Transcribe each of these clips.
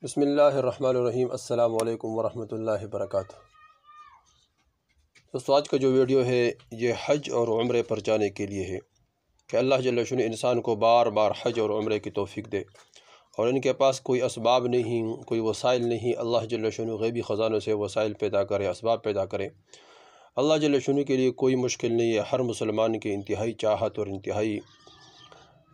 بسم اللہ الرحمن الرحیم۔ السلام علیکم ورحمۃ اللہ وبرکاتہ۔ دوستو، آج کا جو ویڈیو ہے یہ حج اور عمرے پر جانے کے لیے ہے کہ اللہ جل شانہ انسان کو بار بار حج اور عمرے کی توفیق دے، اور ان کے پاس کوئی اسباب نہیں، کوئی وسائل نہیں۔ اللہ جل شانہ غیبی خزانوں سے وسائل پیدا کرے، اسباب پیدا کرے۔ اللہ جل شانہ کے لیے کوئی مشکل نہیں ہے۔ ہر مسلمان کی انتہائی چاہت اور انتہائی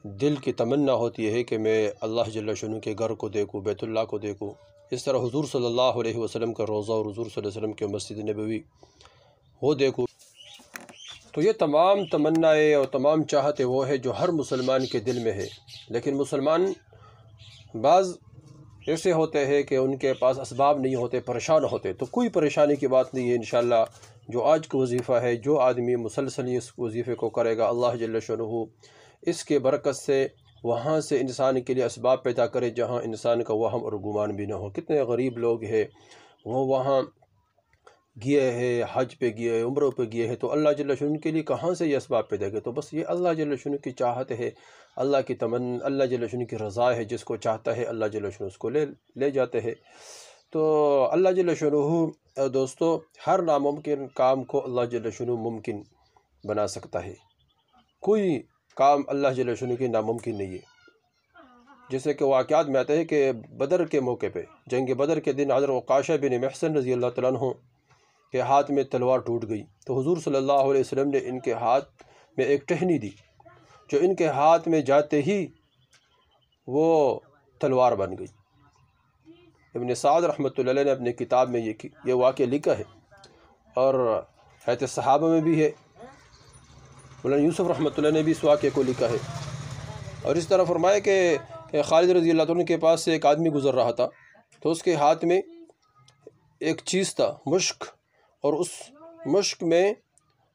دل کی تمنا ہوتی ہے کہ میں اللہ جل شانہ کے گھر کو دیکھوں، بیت اللہ کو دیکھوں۔ اس طرح حضور صلی اللہ علیہ وسلم کا روضہ اور حضور صلی اللہ علیہ وسلم کے مسجد نبوی وہ دیکھوں۔ تو یہ تمام تمنائیں اور تمام چاہتیں وہ ہے جو ہر مسلمان کے دل میں ہے، لیکن مسلمان بعض ایسے ہوتے ہیں کہ ان کے پاس اسباب نہیں ہوتے، پریشان ہوتے۔ تو کوئی پریشانی کی بات نہیں ہے۔ انشاءاللہ جو آج کا وظیفہ ہے، جو آدمی مسلسل اس وظیفے کو کرے گا، اللہ جل شانہ اس کے برکت سے وہاں سے انسان کے لیے اسباب پیدا کرے جہاں انسان کا وہم اور گمان بھی نہ ہو۔ کتنے غریب لوگ ہیں، وہ وہاں گئے ہیں، حج پہ گئے ہیں، عمروں پہ گئے ہیں، تو اللہ جل شانہ کے لیے کہاں سے یہ اسباب پیدا کرے؟ تو بس یہ اللہ جل شانہ کی چاہت ہے، اللہ کی تمنا، اللہ جل شانہ کی رضا ہے۔ جس کو چاہتا ہے اللہ جل شانہ اس کو لے جاتے ہیں۔ تو اللہ جل شانہ دوستو ہر ناممکن کام کو اللہ جل شانہ ممکن بنا سکتا ہے۔ کوئی کام اللہ جل شانہ کی ناممکن نہیں ہے۔ جیسے کہ واقعات میں آتا ہے کہ بدر کے موقع پہ، جنگ بدر کے دن حضرت عکاشہ بن محصن رضی اللہ تعالیٰ عنہ کے ہاتھ میں تلوار ٹوٹ گئی، تو حضور صلی اللہ علیہ وسلم نے ان کے ہاتھ میں ایک ٹہنی دی، جو ان کے ہاتھ میں جاتے ہی وہ تلوار بن گئی۔ ابن سعد رحمۃ اللہ علیہ نے اپنے کتاب میں یہ واقعہ لکھا ہے، اور حیات صحابہ میں بھی ہے۔ مولانا یوسف رحمۃ اللہ نے بھی اس واقعے کو لکھا ہے، اور اس طرح فرمایا کہ خالد رضی اللہ عنہ کے پاس سے ایک آدمی گزر رہا تھا، تو اس کے ہاتھ میں ایک چیز تھا، مشک، اور اس مشک میں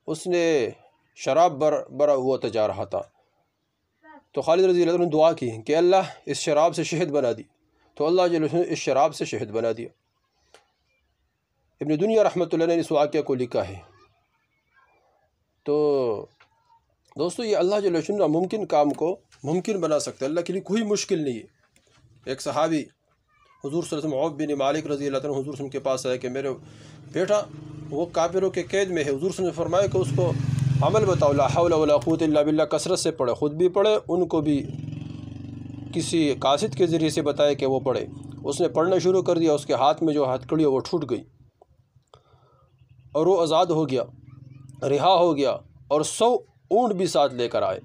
اس نے شراب بھرا ہوا جا رہا تھا۔ تو خالد رضی اللہ عنہ نے دعا کی کہ اللہ اس شراب سے شہد بنا دی، تو اللہ جل شانہ اس شراب سے شہد بنا دیا۔ ابن دنیا رحمۃ اللہ نے اس واقعہ کو لکھا ہے۔ تو دوستو یہ اللہ جل شانہ ناممکن کام کو ممکن بنا سکتا ہے۔ اللہ کے لیے کوئی مشکل نہیں ہے۔ ایک صحابی حضور صلی اللہ علیہ وسلم عوف بن مالک رضی اللہ عنہ حضور صلی اللہ علیہ وسلم کے پاس آئے کہ میرے بیٹا وہ کافروں کے قید میں ہے۔ حضور صلی اللہ علیہ وسلم نے فرمایا کہ اس کو عمل بتاؤ، لا حول ولا قوت الا باللہ، کثرت سے پڑھے، خود بھی پڑھے، ان کو بھی کسی قاصد کے ذریعے سے بتائے کہ وہ پڑھے۔ اس نے پڑھنا شروع کر دیا، اس کے ہاتھ میں جو ہتھکڑی ہے وہ ٹوٹ گئی، اور وہ آزاد ہو گیا، رہا ہو گیا، اور 100 اونٹ بھی ساتھ لے کر آئے۔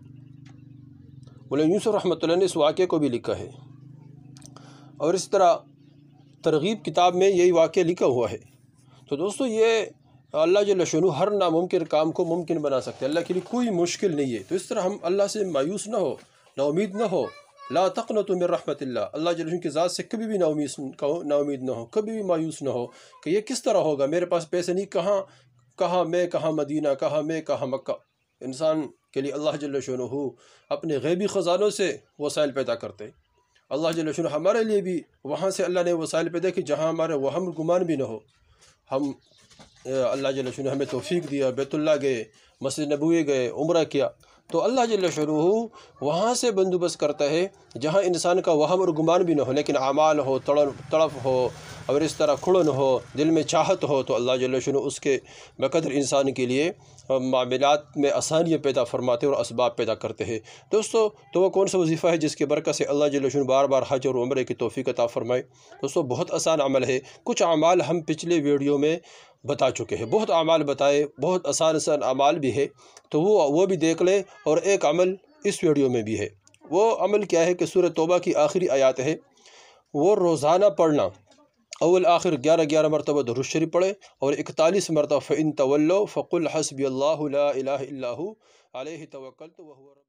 مولانا یوسف رحمۃ اللہ نے اس واقعے کو بھی لکھا ہے، اور اس طرح ترغیب کتاب میں یہی واقعہ لکھا ہوا ہے۔ تو دوستو یہ اللہ جل شانہ ہر ناممکن کام کو ممکن بنا سکتے ہیں۔ اللہ کے لیے کوئی مشکل نہیں ہے۔ تو اس طرح ہم اللہ سے مایوس نہ ہو، نا امید نہ ہو۔ لا تقنطوا من رحمت اللہ، اللہ جل شانہ کی ذات سے کبھی بھی نا امید نہ ہو، کبھی بھی مایوس نہ ہو کہ یہ کس طرح ہوگا، میرے پاس پیسے نہیں، کہاں میں، کہاں مدینہ، کہاں میں، کہاں مکہ۔ انسان کے لیے اللہ جل شانہ اپنے غیبی خزانوں سے وسائل پیدا کرتے ہیں۔ اللہ جل شانہ ہمارے لیے بھی وہاں سے اللہ نے وسائل پیدا کی جہاں ہمارے وہم گمان بھی نہ ہو۔ ہم اللہ جل شانہ ہمیں توفیق دیا، بیت اللہ گئے، مسجد نبوی گئے، عمرہ کیا، تو اللہ جل شانہ وہاں سے بندوبست کرتا ہے جہاں انسان کا وہم اور گمان بھی نہ ہو، لیکن اعمال ہو، تڑف ہو، اور اس طرح کھڑن ہو، دل میں چاہت ہو، تو اللہ جل شانہ اس کے بقدر انسان کے لیے معاملات میں آسانیاں پیدا فرماتے اور اسباب پیدا کرتے ہیں۔ دوستو تو وہ کون سا وظیفہ ہے جس کے برکت سے اللہ جل شانہ بار بار حج اور عمرے کی توفیق عطا فرمائے؟ دوستو بہت آسان عمل ہے۔ کچھ اعمال ہم پچھلے ویڈیو میں بتا چکے ہیں، بہت اعمال بتائے، بہت آسان اعمال بھی ہے، تو وہ بھی دیکھ لیں۔ اور ایک عمل اس ویڈیو میں بھی ہے۔ وہ عمل کیا ہے کہ سورہ توبہ کی آخری آیات ہے، وہ روزانہ پڑھنا، اول آخر 11 مرتبہ درود شریف پڑھے، اور 41 مرتبہ فَإِن تَوَلَّوْا فَقُلْ حَسْبِيَ اللَّهُ لَا إِلَهَ إِلَّا هُوَ عَلَيْهِ تَوَكَّلْتُ وَهُوَ رَبُّ